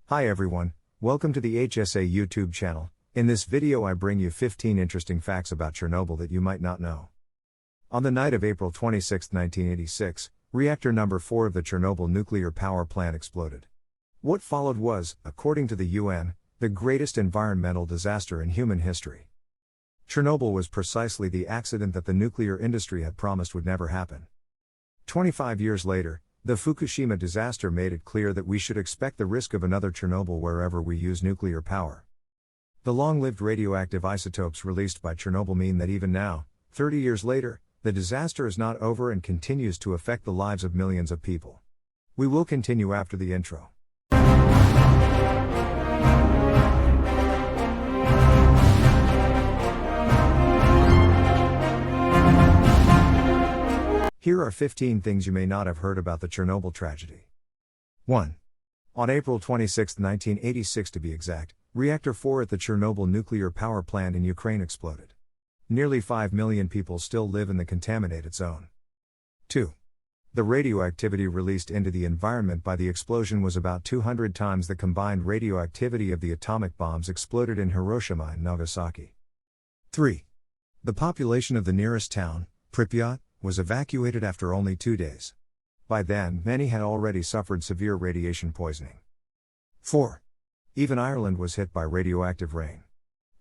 Hi everyone, welcome to the HSA YouTube channel. In this video I bring you 15 interesting facts about Chernobyl that you might not know. On the night of April 26, 1986, reactor number 4 of the Chernobyl nuclear power plant exploded. What followed was, according to the UN, the greatest environmental disaster in human history. Chernobyl was precisely the accident that the nuclear industry had promised would never happen. 25 years later, the Fukushima disaster made it clear that we should expect the risk of another Chernobyl wherever we use nuclear power. The long-lived radioactive isotopes released by Chernobyl mean that even now, 30 years later, the disaster is not over and continues to affect the lives of millions of people. We will continue after the intro. Here are 15 things you may not have heard about the Chernobyl tragedy. 1. On April 26, 1986 to be exact, Reactor 4 at the Chernobyl nuclear power plant in Ukraine exploded. Nearly 5 million people still live in the contaminated zone. 2. The radioactivity released into the environment by the explosion was about 200 times the combined radioactivity of the atomic bombs exploded in Hiroshima and Nagasaki. 3. The population of the nearest town, Pripyat, was evacuated after only 2 days. By then, many had already suffered severe radiation poisoning. 4. Even Ireland was hit by radioactive rain.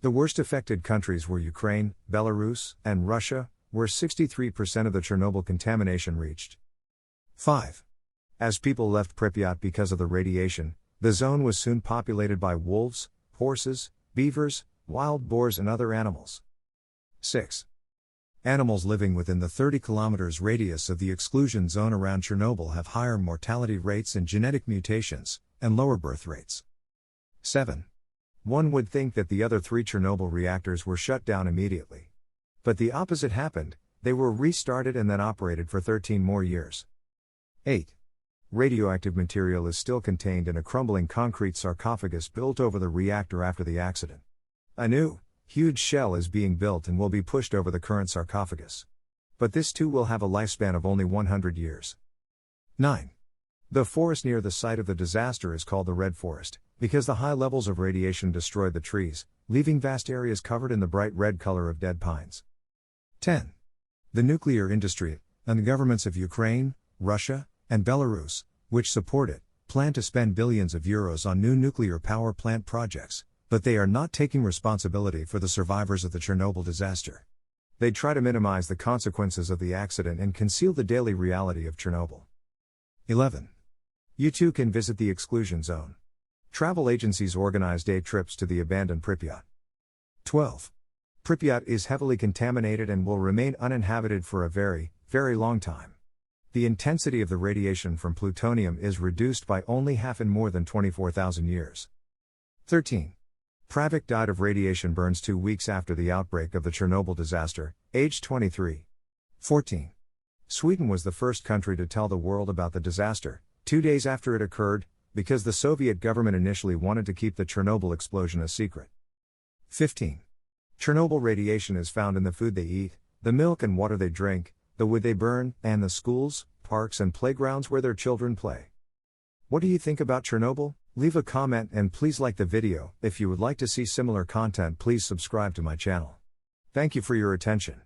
The worst affected countries were Ukraine, Belarus, and Russia, where 63% of the Chernobyl contamination reached. 5. As people left Pripyat because of the radiation, the zone was soon populated by wolves, horses, beavers, wild boars and other animals. 6. Animals living within the 30 km radius of the exclusion zone around Chernobyl have higher mortality rates and genetic mutations, and lower birth rates. 7. One would think that the other 3 Chernobyl reactors were shut down immediately. But the opposite happened, they were restarted and then operated for 13 more years. 8. Radioactive material is still contained in a crumbling concrete sarcophagus built over the reactor after the accident. A new, huge shell is being built and will be pushed over the current sarcophagus. But this too will have a lifespan of only 100 years. 9. The forest near the site of the disaster is called the Red Forest, because the high levels of radiation destroyed the trees, leaving vast areas covered in the bright red color of dead pines. 10. The nuclear industry, and the governments of Ukraine, Russia, and Belarus, which support it, plan to spend billions of euros on new nuclear power plant projects, but they are not taking responsibility for the survivors of the Chernobyl disaster. They try to minimize the consequences of the accident and conceal the daily reality of Chernobyl. 11. You too can visit the exclusion zone. Travel agencies organize day trips to the abandoned Pripyat. 12. Pripyat is heavily contaminated and will remain uninhabited for a very, very long time. The intensity of the radiation from plutonium is reduced by only half in more than 24,000 years. 13. Pravik died of radiation burns 2 weeks after the outbreak of the Chernobyl disaster, aged 23. 14. Sweden was the first country to tell the world about the disaster, 2 days after it occurred, because the Soviet government initially wanted to keep the Chernobyl explosion a secret. 15. Chernobyl radiation is found in the food they eat, the milk and water they drink, the wood they burn, and the schools, parks and playgrounds where their children play. What do you think about Chernobyl? Leave a comment and please like the video. If you would like to see similar content, please subscribe to my channel. Thank you for your attention.